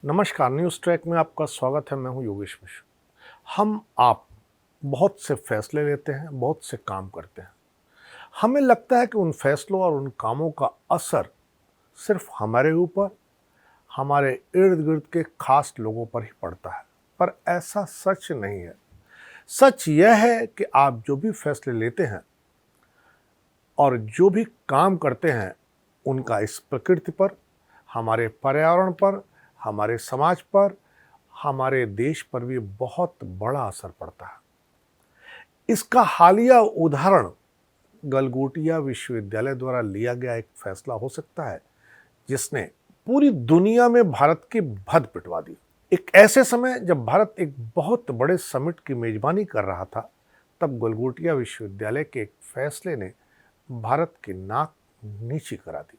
नमस्कार, news track में आपका स्वागत है। मैं हूं योगेश मिश्र। हम आप बहुत से फैसले लेते हैं, बहुत से काम करते हैं। हमें लगता है कि उन फैसलों और उन कामों का असर सिर्फ हमारे ऊपर, हमारे इर्द-गिर्द के खास लोगों पर ही पड़ता है। पर ऐसा सच नहीं है। सच यह है कि आप जो भी फैसले लेते हैं और जो भी काम करते हैं, उनका इस प्रकृति पर, हमारे पर्यावरण पर, हमारे समाज पर, हमारे देश पर भी बहुत बड़ा असर पड़ता है। इसका हालिया उदाहरण गलगोटिया विश्वविद्यालय द्वारा लिया गया एक फैसला हो सकता है, जिसने पूरी दुनिया में भारत की भद्द पिटवा दी। एक ऐसे समय जब भारत एक बहुत बड़े समिट की मेजबानी कर रहा था, तब गलगोटिया विश्वविद्यालय के एक फैसले ने भारत की नाक नीची करा दी।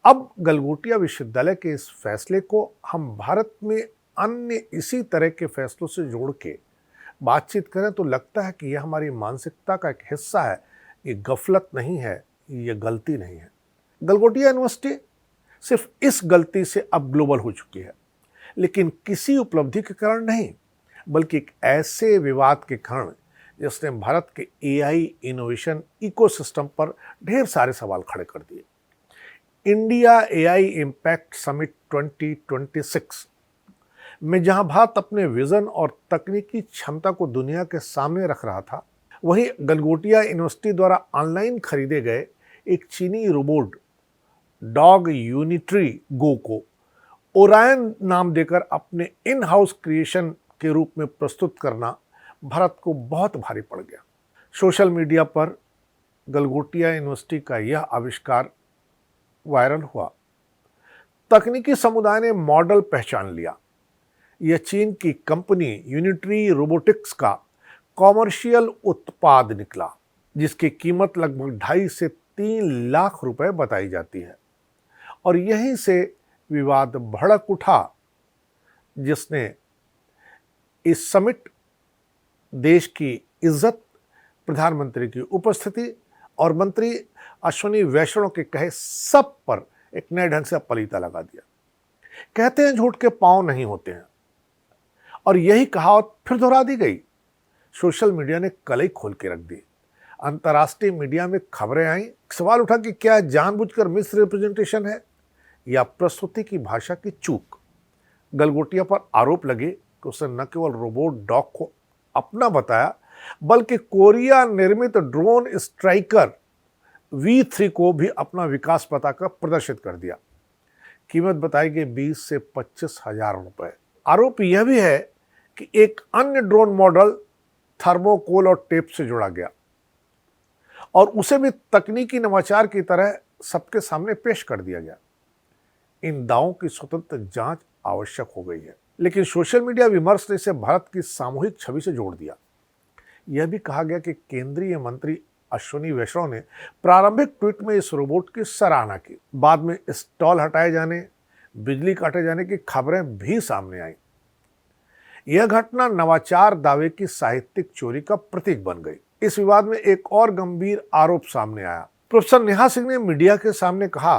अब गलगोटिया विश्वविद्यालय के इस फैसले को हम भारत में अन्य इसी तरह के फैसलों से जोड़ के बातचीत करें तो लगता है कि यह हमारी मानसिकता का एक हिस्सा है। ये गफलत नहीं है, ये गलती नहीं है। गलगोटिया यूनिवर्सिटी सिर्फ इस गलती से अब ग्लोबल हो चुकी है, लेकिन किसी उपलब्धि के कारण नहीं, बल्कि एक ऐसे विवाद के कारण जिसने भारत के एआई इनोवेशन इकोसिस्टम पर ढेर सारे सवाल खड़े कर दिए। इंडिया एआई इम्पैक्ट समिट 2026 में जहां भारत अपने विजन और तकनीकी क्षमता को दुनिया के सामने रख रहा था, वहीं गलगोटिया यूनिवर्सिटी द्वारा ऑनलाइन खरीदे गए एक चीनी रोबोट डॉग यूनिट्री गो को ओरायन नाम देकर अपने इन हाउस क्रिएशन के रूप में प्रस्तुत करना भारत को बहुत भारी पड़ गया। सोशल मीडिया पर गलगोटिया यूनिवर्सिटी का यह आविष्कार वायरल हुआ। तकनीकी समुदाय ने मॉडल पहचान लिया। यह चीन की कंपनी यूनिट्री रोबोटिक्स का कॉमर्शियल उत्पाद निकला, जिसकी कीमत लगभग 2.5 से 3 लाख रुपए बताई जाती है। और यहीं से विवाद भड़क उठा, जिसने इस समिट, देश की इज्जत, प्रधानमंत्री की उपस्थिति और मंत्री अश्विनी वैष्णव के कहे सब पर एक नए ढंग से पलीता लगा दिया। कहते हैं झूठ के पांव नहीं होते हैं, और यही कहावत फिर दोहरा दी गई। सोशल मीडिया ने कलई खोल के रख दी। अंतर्राष्ट्रीय मीडिया में खबरें आई। सवाल उठा कि क्या जानबूझकर मिस रिप्रेजेंटेशन है या प्रस्तुति की भाषा की चूक। गलगोटिया पर आरोप लगे कि उसने न केवल रोबोट डॉग को अपना बताया, बल्कि कोरिया निर्मित ड्रोन स्ट्राइकर V3 को भी अपना विकास बताकर प्रदर्शित कर दिया। कीमत बताई गई 20 से 25 हजार रुपए। आरोप यह भी है कि एक अन्य ड्रोन मॉडल थर्मोकोल और टेप से जोड़ा गया और उसे भी तकनीकी नवाचार की तरह सबके सामने पेश कर दिया गया। इन दावों की स्वतंत्र जांच आवश्यक हो गई है, लेकिन सोशल मीडिया विमर्श ने इसे भारत की सामूहिक छवि से जोड़ दिया। यह भी कहा गया कि केंद्रीय मंत्री अश्विनी वैष्णव ने प्रारंभिक ट्वीट में इस रोबोट की सराहना की। बाद में स्टॉल हटाए जाने, बिजली काटे जाने की खबरें भी सामने आई। यह घटना नवाचार दावे की साहित्यिक चोरी का प्रतीक बन गई। इस विवाद में एक और गंभीर आरोप सामने आया। प्रोफेसर नेहा सिंह ने मीडिया के सामने कहा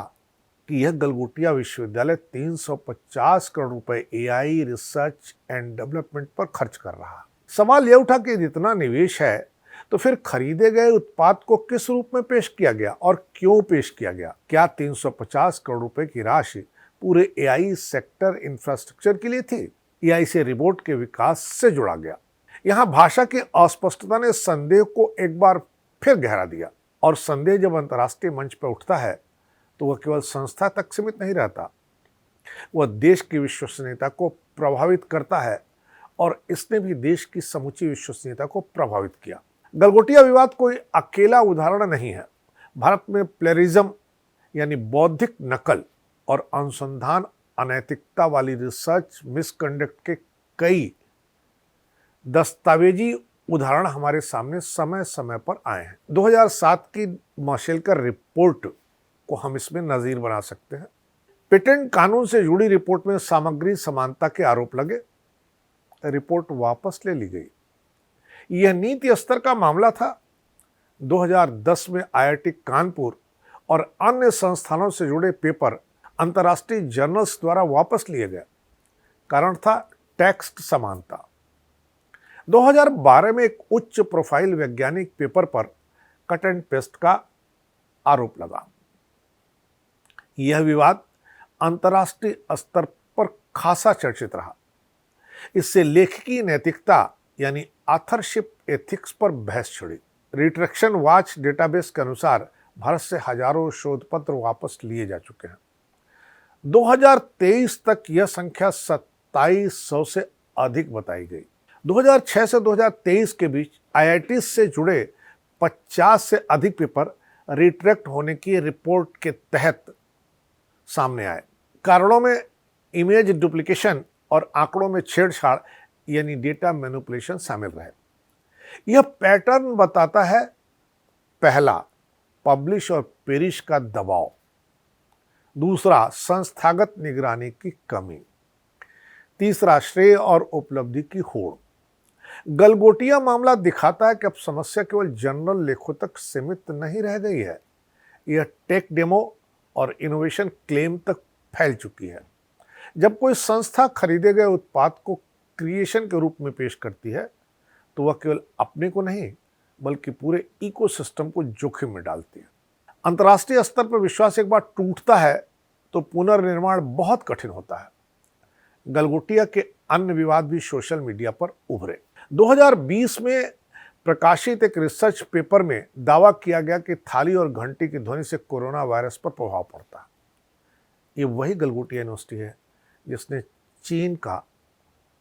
कि यह गलगोटिया विश्वविद्यालय 350 करोड़ रुपए एआई रिसर्च एंड डेवलपमेंट पर खर्च कर रहा है। सवाल यह उठा कि इतना निवेश है तो फिर खरीदे गए उत्पाद को किस रूप में पेश किया गया और क्यों पेश किया गया। क्या 350 करोड़ रुपए की राशि पूरे एआई सेक्टर इंफ्रास्ट्रक्चर के लिए थी या इसे रोबोट के विकास से जोड़ा गया। यहां भाषा की अस्पष्टता ने संदेह को एक बार फिर गहरा दिया, और संदेह जब अंतर्राष्ट्रीय मंच पर उठता है तो वह केवल संस्था तक सीमित नहीं रहता, वह देश की विश्वसनीयता को प्रभावित करता है, और इसने भी देश की समूची विश्वसनीयता को प्रभावित किया। गलगोटिया विवाद कोई अकेला उदाहरण नहीं है। भारत में प्लेरिज्म यानी बौद्धिक नकल और अनुसंधान अनैतिकता वाली रिसर्च मिसकंडक्ट के कई दस्तावेजी उदाहरण हमारे सामने समय समय पर आए हैं। 2007 की माशेलकर रिपोर्ट को हम इसमें नजीर बना सकते हैं। पेटेंट कानून से जुड़ी रिपोर्ट में सामग्री समानता के आरोप लगे, रिपोर्ट वापस ले ली गई। यह नीति स्तर का मामला था। 2010 में आईआईटी कानपुर और अन्य संस्थानों से जुड़े पेपर अंतर्राष्ट्रीय जर्नल्स द्वारा वापस लिए गए। कारण था टेक्स्ट समानता। 2012 में एक उच्च प्रोफाइल वैज्ञानिक पेपर पर कट एंड पेस्ट का आरोप लगा। यह विवाद अंतर्राष्ट्रीय स्तर पर खासा चर्चित रहा। इससे लेखकी नैतिकता यानी ऑथरशिप एथिक्स पर बहस छिड़ी। रिट्रैक्शन वॉच डेटाबेस के अनुसार भारत से हजारों शोध पत्र वापस लिए जा चुके हैं। 2023 तक यह संख्या 2700 से अधिक बताई गई। 2006 से 2023 के बीच IIT से जुड़े 50 से अधिक पेपर रिट्रैक्ट होने की रिपोर्ट के तहत सामने आए। कारणों में इमेज डुप्लीकेशन और आंकड़ों में छेड़छाड़ यानी डेटा मैनिपुलेशन शामिल रहे। यह पैटर्न बताता है, पहला, पब्लिश और पेरिश का दबाव। दूसरा, संस्थागत निगरानी की कमी। तीसरा, श्रेय और उपलब्धि की होड़। गलगोटिया मामला दिखाता है कि अब समस्या केवल जनरल लेखों तक सीमित नहीं रह गई है, यह टेक डेमो और इनोवेशन क्लेम तक फैल चुकी है। जब कोई संस्था खरीदे गए उत्पाद को क्रिएशन के रूप में पेश करती है तो वह केवल अपने को नहीं बल्कि पूरे इकोसिस्टम को जोखिम में डालती है। अंतर्राष्ट्रीय स्तर पर विश्वास एक बार टूटता है तो पुनर्निर्माण बहुत कठिन होता है। गलगोटिया के अन्य विवाद भी सोशल मीडिया पर उभरे। 2020 में प्रकाशित एक रिसर्च पेपर में दावा किया गया कि थाली और घंटी की ध्वनि से कोरोना वायरस पर प्रभाव पड़ता है। ये वही गलगोटिया यूनिवर्सिटी है जिसने चीन का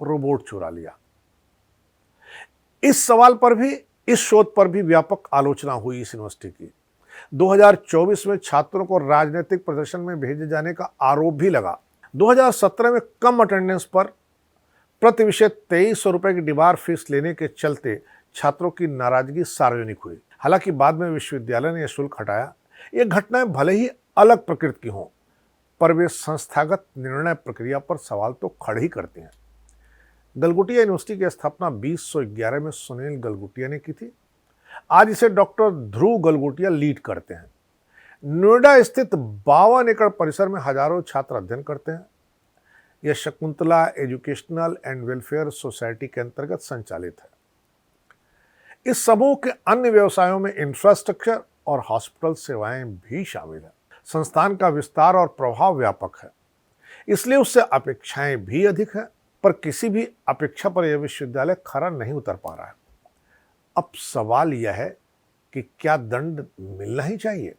रोबोट चुरा लिया। इस सवाल पर भी, इस शोध पर भी व्यापक आलोचना हुई इस यूनिवर्सिटी की। 2024 में छात्रों को राजनीतिक प्रदर्शन में भेजे जाने का आरोप भी लगा। 2017 में कम अटेंडेंस पर प्रति विषय 2300 रुपए की दीवार फीस लेने के चलते छात्रों की नाराजगी सार्वजनिक हुई। हालांकि बाद में विश्वविद्यालय ने यह शुल्क हटाया। ये घटनाएं भले ही अलग प्रकृति की हों, पर वे संस्थागत निर्णय प्रक्रिया पर सवाल तो खड़े ही करते हैं। गलगोटिया यूनिवर्सिटी की स्थापना 2011 में सुनील गलगोटिया ने की थी। आज इसे डॉक्टर ध्रुव गलगोटिया लीड करते हैं। नोएडा स्थित 52 एकड़ परिसर में हजारों छात्र अध्ययन करते हैं। यह Shakuntala educational and welfare society के अंतर्गत संचालित है। इस समूह के अन्य व्यवसायों में इंफ्रास्ट्रक्चर और हॉस्पिटल सेवाएं भी शामिल है। संस्थान का विस्तार और प्रभाव व्यापक है, इसलिए उससे अपेक्षाएं भी अधिक है, पर किसी भी अपेक्षा पर यह विश्वविद्यालय खरा नहीं उतर पा रहा है। अब सवाल यह है कि क्या दंड मिलना ही चाहिए?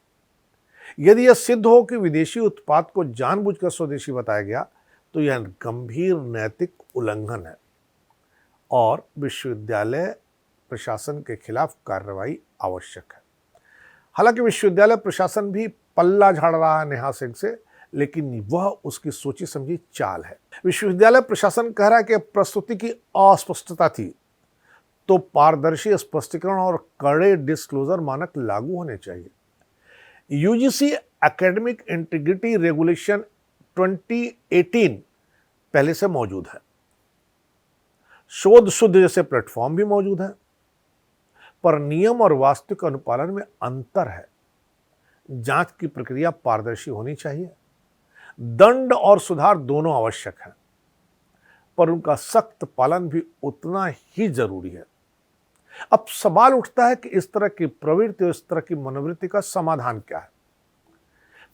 यदि यह सिद्ध हो कि विदेशी उत्पाद को जानबूझकर स्वदेशी बताया गया तो यह गंभीर नैतिक उल्लंघन है और विश्वविद्यालय प्रशासन के खिलाफ कार्रवाई आवश्यक है। हालांकि विश्वविद्यालय प्रशासन भी पल्ला झाड़ रहा है नेहा सिंह से, लेकिन वह उसकी सोची समझी चाल है। विश्वविद्यालय प्रशासन कह रहा है कि प्रस्तुति की अस्पष्टता थी तो पारदर्शी स्पष्टीकरण और कड़े डिस्क्लोजर मानक लागू होने चाहिए। यूजीसी एकेडमिक इंटीग्रिटी रेगुलेशन 2018 पहले से मौजूद है। शोध शुद्ध जैसे प्लेटफॉर्म भी मौजूद है, पर नियम और वास्तविक अनुपालन में अंतर है। जांच की प्रक्रिया पारदर्शी होनी चाहिए। दंड और सुधार दोनों आवश्यक हैं, पर उनका सख्त पालन भी उतना ही जरूरी है। अब सवाल उठता है कि इस तरह की प्रवृत्ति और इस तरह की मनोवृत्ति का समाधान क्या है।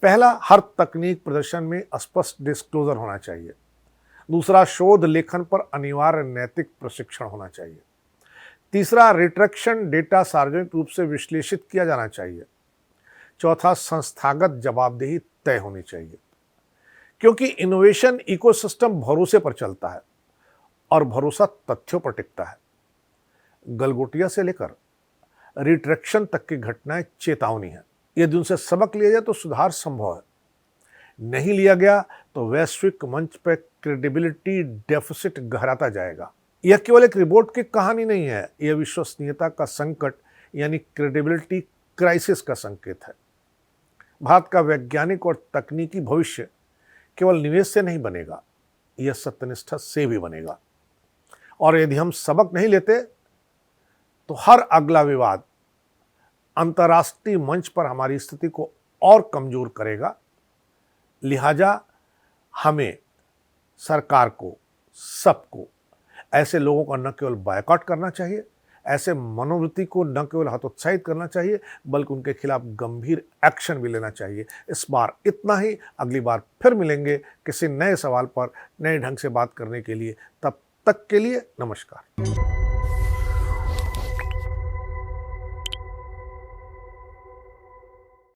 पहला, हर तकनीक प्रदर्शन में स्पष्ट डिस्क्लोजर होना चाहिए। दूसरा, शोध लेखन पर अनिवार्य नैतिक प्रशिक्षण होना चाहिए। तीसरा, रिट्रैक्शन डेटा सार्वजनिक रूप से विश्लेषित किया जाना चाहिए। चौथा, संस्थागत जवाबदेही तय होनी चाहिए, क्योंकि इनोवेशन इकोसिस्टम भरोसे पर चलता है और भरोसा तथ्यों पर टिकता है। गलगोटिया से लेकर रिट्रैक्शन तक की घटनाएं चेतावनी है। यदि उनसे सबक लिया जाए तो सुधार संभव है, नहीं लिया गया तो वैश्विक मंच पर क्रेडिबिलिटी डेफिसिट गहराता जाएगा। यह केवल एक रिपोर्ट की कहानी नहीं है, यह विश्वसनीयता का संकट यानी क्रेडिबिलिटी क्राइसिस का संकेत है। भारत का वैज्ञानिक और तकनीकी भविष्य केवल निवेश से नहीं बनेगा, यह सत्यनिष्ठा से भी बनेगा। और यदि हम सबक नहीं लेते तो हर अगला विवाद अंतर्राष्ट्रीय मंच पर हमारी स्थिति को और कमजोर करेगा। लिहाजा हमें सरकार को, सबको ऐसे लोगों का न केवल बायकॉट करना चाहिए, ऐसे मनोवृत्ति को न केवल हतोत्साहित करना चाहिए, बल्कि उनके खिलाफ गंभीर एक्शन भी लेना चाहिए। इस बार इतना ही, अगली बार फिर मिलेंगे किसी नए सवाल पर नए ढंग से बात करने के लिए। तब तक के लिए नमस्कार।